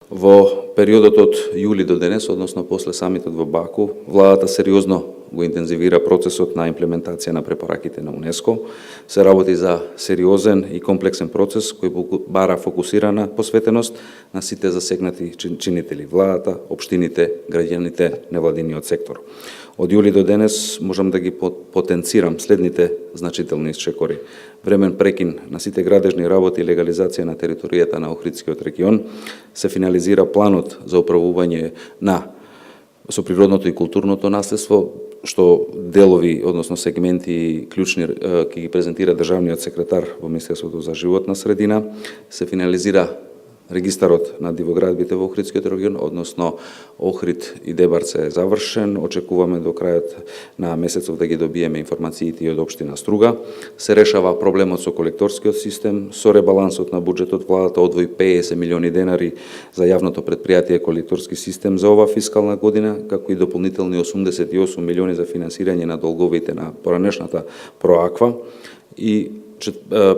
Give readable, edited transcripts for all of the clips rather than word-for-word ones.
Во периодот од јули до денес, односно после самитот во Баку, владата сериозно го интензивира процесот на имплементација на препораките на УНЕСКО. Се работи за сериозен и комплексен процес кој бара фокусирана посветеност на сите засегнати чинители: владата, општините, граѓаните, невладиниот сектор. Од јули до денес можам да ги потенцирам следните значителни исчекори: времен прекин на сите градежни работи и легализација на територијата на Охридскиот регион, се финализира планот за управување со природното и културното наследство, што делови, односно сегменти клучни ќе ги презентира државниот секретар во Министерството за животна средина. Се финализира регистарот на дивоградбите во Охридскиот регион, односно Охрид и Дебарце е завршен. Очекуваме до крајот на месецов да ги добиеме информациите и од општина Струга. Се решава проблемот со колекторскиот систем. Со ребалансот на буџетот владата одвои 50 милиони денари за јавното предпријатие колекторски систем за ова фискална година, како и дополнителни 88 милиони за финансирање на долговите на поранешната Проаква. И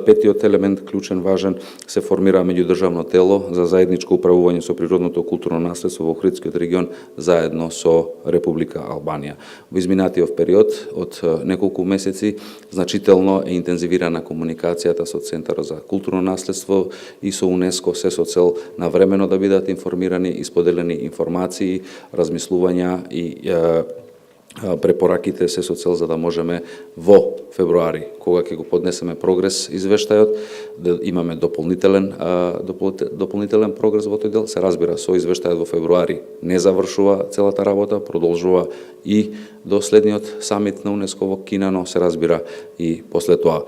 петиот елемент, клучен, важен, се формира меѓудржавно тело за заедничко управување со природното културно наследство во Охридскиот регион заедно со Република Албанија. Во изминатиот период од неколку месеци значително е интензивирана комуникацијата со Центарот за културно наследство и со УНЕСКО, се со цел навремено да бидат информирани и споделени информации, размислувања и препораките, се со цел за да можеме во февруари, кога ќе го поднесеме прогрес извештајот, да имаме дополнителен прогрес во тој дел. Се разбира, со извештајот во февруари не завршува целата работа, продолжува и до следниот самит на УНЕСКО во Кина, но се разбира и после тоа.